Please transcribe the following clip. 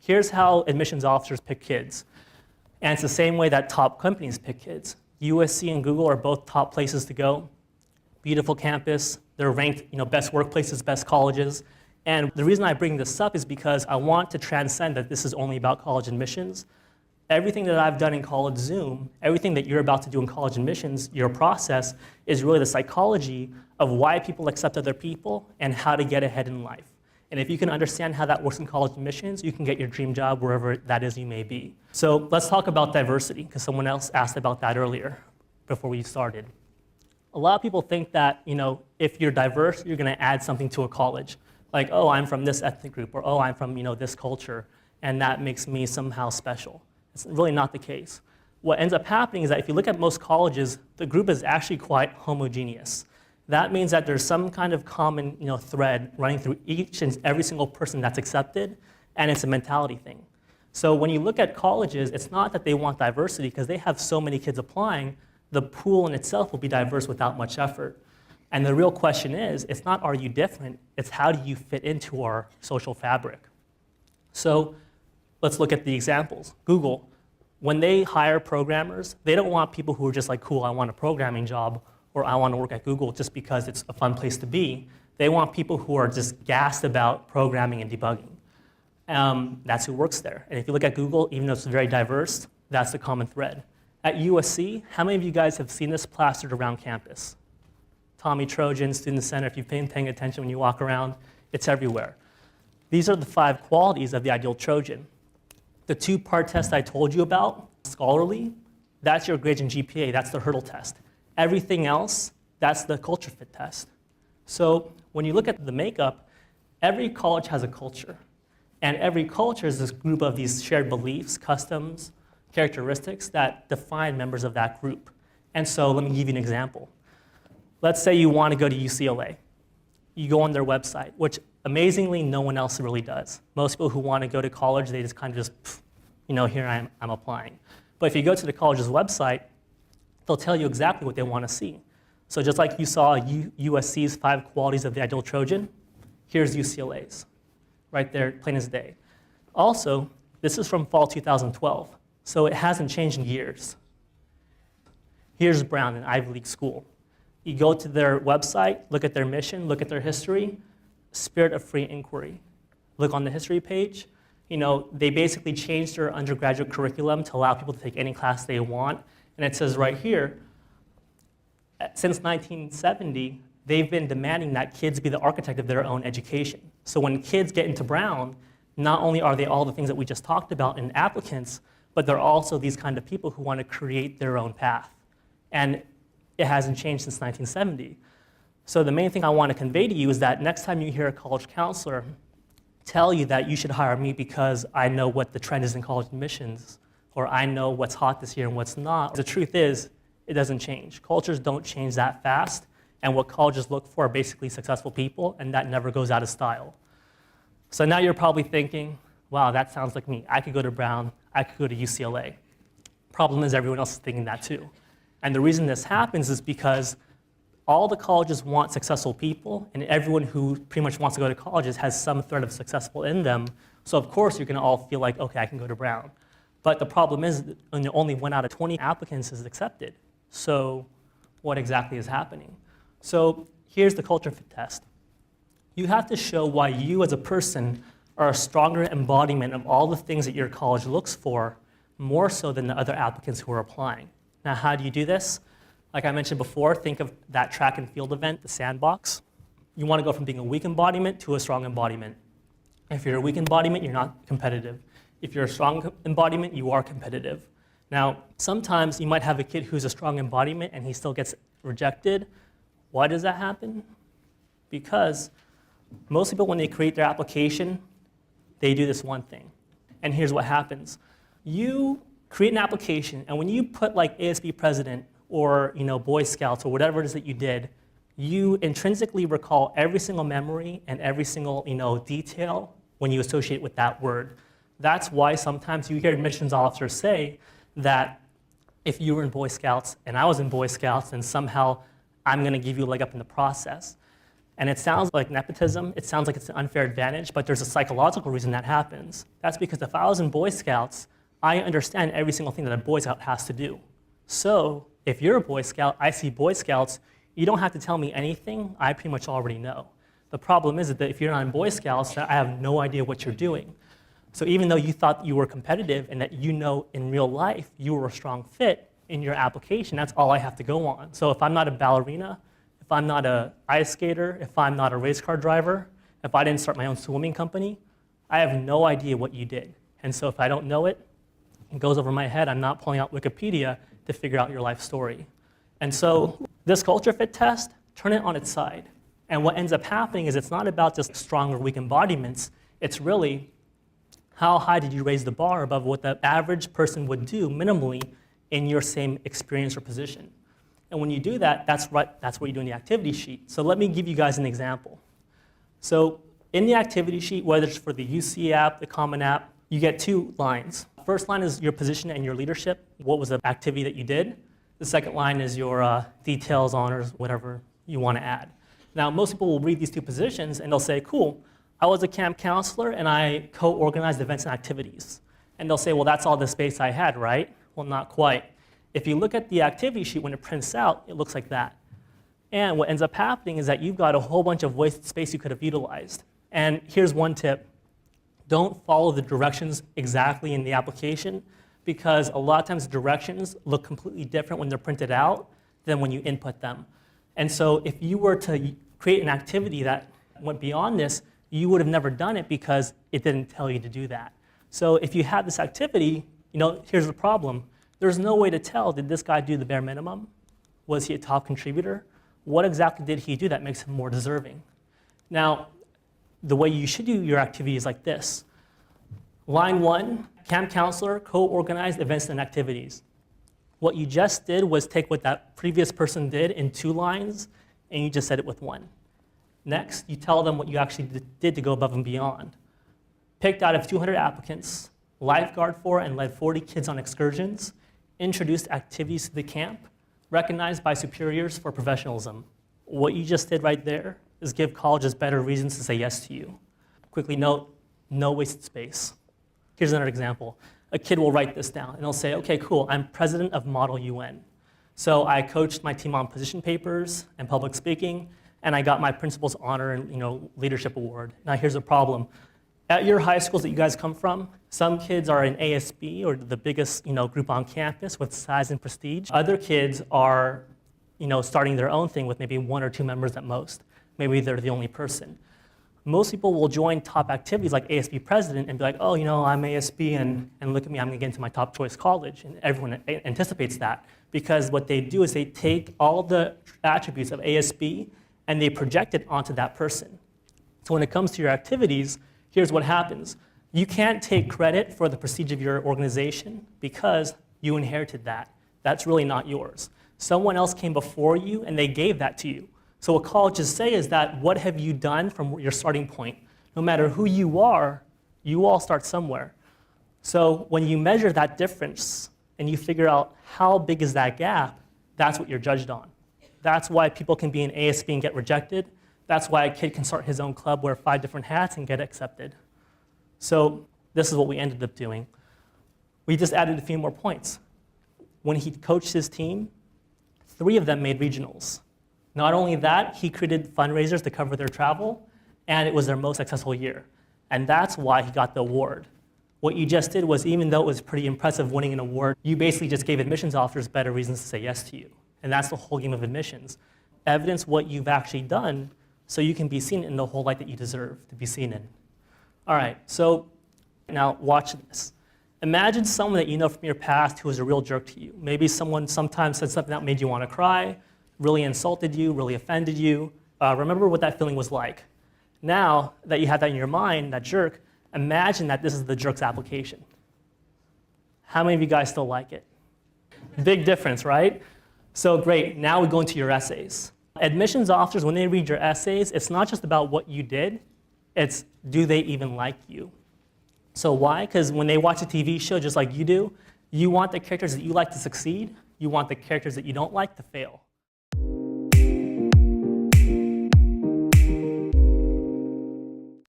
Here's how admissions officers pick kids. And it's the same way that top companies pick kids. USC and Google are both top places to go. Beautiful campus. They're ranked best workplaces, best colleges. And the reason I bring this up is because I want to transcend that this is only about college admissions. Everything that I've done in College Zoom, everything that you're about to do in college admissions, your process is really the psychology of why people accept other people and how to get ahead in life. And if you can understand how that works in college admissions, you can get your dream job wherever that is you may be. So let's talk about diversity, because someone else asked about that earlier before we started. A lot of people think that if you're diverse, you're going to add something to a college. Like, oh, I'm from this ethnic group, or oh, I'm from this culture, and that makes me somehow special. It's really not the case. What ends up happening is that if you look at most colleges, the group is actually quite homogeneous. That means that there's some kind of common thread running through each and every single person that's accepted, and it's a mentality thing. So when you look at colleges, it's not that they want diversity, because they have so many kids applying, the pool in itself will be diverse without much effort. And the real question is, it's not are you different, it's how do you fit into our social fabric. So let's look at the examples. Google, when they hire programmers, they don't want people who are just like, cool, I want a programming job, or I want to work at Google just because it's a fun place to be. They want people who are just gassed about programming and debugging. That's who works there. And if you look at Google, even though it's very diverse, that's the common thread. At USC, how many of you guys have seen this plastered around campus? Tommy Trojan, Student Center, if you've been paying attention when you walk around, it's everywhere. These are the 5 qualities of the ideal Trojan. The 2-part test I told you about, scholarly, that's your grades and GPA, that's the hurdle test. Everything else, that's the culture fit test. So when you look at the makeup, every college has a culture. And every culture is this group of these shared beliefs, customs, characteristics that define members of that group. And so let me give you an example. Let's say you want to go to UCLA. You go on their website, which amazingly no one else really does. Most people who want to go to college, they just kind of here I'm applying. But if you go to the college's website, they'll tell you exactly what they want to see. So just like you saw USC's 5 qualities of the ideal Trojan, here's UCLA's, right there, plain as day. Also, this is from fall 2012, so it hasn't changed in years. Here's Brown, an Ivy League school. You go to their website, look at their mission, look at their history, spirit of free inquiry. Look on the history page. They basically changed their undergraduate curriculum to allow people to take any class they want. And it says right here, since 1970, they've been demanding that kids be the architect of their own education. So when kids get into Brown, not only are they all the things that we just talked about in applicants, but they're also these kind of people who want to create their own path. And it hasn't changed since 1970. So the main thing I want to convey to you is that next time you hear a college counselor tell you that you should hire me because I know what the trend is in college admissions, or I know what's hot this year and what's not, the truth is, it doesn't change. Cultures don't change that fast, and what colleges look for are basically successful people, and that never goes out of style. So now you're probably thinking, wow, that sounds like me. I could go to Brown, I could go to UCLA. Problem is everyone else is thinking that too. And the reason this happens is because all the colleges want successful people, and everyone who pretty much wants to go to colleges has some thread of successful in them. So of course you're going to all feel like, okay, I can go to Brown. But the problem is only 1 out of 20 applicants is accepted. So what exactly is happening? So here's the culture fit test. You have to show why you as a person are a stronger embodiment of all the things that your college looks for, more so than the other applicants who are applying. Now, how do you do this? Like I mentioned before, think of that track and field event, the sandbox. You want to go from being a weak embodiment to a strong embodiment. If you're a weak embodiment, you're not competitive. If you're a strong embodiment, you are competitive. Now, sometimes you might have a kid who's a strong embodiment and he still gets rejected. Why does that happen? Because most people, when they create their application, they do this one thing. And here's what happens. You create an application, and when you put like ASB president or Boy Scouts or whatever it is that you did, you intrinsically recall every single memory and every single detail when you associate with that word. That's why sometimes you hear admissions officers say that if you were in Boy Scouts and I was in Boy Scouts, then somehow I'm going to give you a leg up in the process. And it sounds like nepotism, it sounds like it's an unfair advantage, but there's a psychological reason that happens. That's because if I was in Boy Scouts, I understand every single thing that a Boy Scout has to do. So if you're a Boy Scout, I see Boy Scouts, you don't have to tell me anything, I pretty much already know. The problem is that if you're not in Boy Scouts, I have no idea what you're doing. So even though you thought you were competitive and that you know in real life you were a strong fit in your application, that's all I have to go on. So if I'm not a ballerina, if I'm not an ice skater, if I'm not a race car driver, if I didn't start my own swimming company, I have no idea what you did. And so if I don't know it, it goes over my head. I'm not pulling out Wikipedia to figure out your life story. And so this culture fit test, turn it on its side. And what ends up happening is it's not about just strong or weak embodiments. It's really how high did you raise the bar above what the average person would do minimally in your same experience or position. And when you do that, that's what you do in the activity sheet. So let me give you guys an example. So in the activity sheet, whether it's for the UC app, the Common App, you get 2 lines. First line is your position and your leadership. What was the activity that you did? The second line is your details, honors, whatever you want to add. Now, most people will read these 2 positions and they'll say, cool, I was a camp counselor and I co-organized events and activities. And they'll say, well, that's all the space I had, right? Well, not quite. If you look at the activity sheet, when it prints out, it looks like that. And what ends up happening is that you've got a whole bunch of wasted space you could have utilized. And here's one tip. Don't follow the directions exactly in the application, because a lot of times directions look completely different when they're printed out than when you input them. And so if you were to create an activity that went beyond this, you would have never done it because it didn't tell you to do that. So if you have this activity, here's the problem. There's no way to tell, did this guy do the bare minimum? Was he a top contributor? What exactly did he do that makes him more deserving? Now, the way you should do your activity is like this. Line 1, camp counselor, co-organized events and activities. What you just did was take what that previous person did in 2 lines, and you just said it with 1. Next, you tell them what you actually did to go above and beyond. Picked out of 200 applicants, lifeguard for and led 40 kids on excursions, introduced activities to the camp, recognized by superiors for professionalism. What you just did right there is give colleges better reasons to say yes to you. Quickly note, no wasted space. Here's another example. A kid will write this down and they'll say, okay, cool, I'm president of Model UN. So I coached my team on position papers and public speaking, and I got my principal's honor and leadership award. Now here's the problem. At your high schools that you guys come from, some kids are in ASB, or the biggest group on campus with size and prestige. Other kids are starting their own thing with maybe 1 or 2 members at most. Maybe they're the only person. Most people will join top activities like ASB president and be like, oh, I'm ASB and look at me, I'm gonna get into my top choice college. And everyone anticipates that, because what they do is they take all the attributes of ASB and they project it onto that person. So when it comes to your activities, here's what happens. You can't take credit for the prestige of your organization because you inherited that. That's really not yours. Someone else came before you and they gave that to you. So what colleges say is that what have you done from your starting point? No matter who you all start somewhere. So when you measure that difference and you figure out how big is that gap, that's what you're judged on. That's why people can be in ASB and get rejected. That's why a kid can start his own club, wear 5 different hats, and get accepted. So this is what we ended up doing. We just added a few more points. When he coached his team, 3 of them made regionals. Not only that, he created fundraisers to cover their travel, and it was their most successful year. And that's why he got the award. What you just did was, even though it was pretty impressive winning an award, you basically just gave admissions officers better reasons to say yes to you. And that's the whole game of admissions. Evidence what you've actually done so you can be seen in the whole light that you deserve to be seen in. All right, so now watch this. Imagine someone that you know from your past who was a real jerk to you. Maybe someone sometimes said something that made you want to cry, really insulted you, really offended you. Remember what that feeling was like. Now that you have that in your mind, that jerk, imagine that this is the jerk's application. How many of you guys still like it? Big difference, right? So great, now we go into your essays. Admissions officers, when they read your essays, it's not just about what you did, it's do they even like you? So why? Because when they watch a TV show just like you do, you want the characters that you like to succeed, you want the characters that you don't like to fail.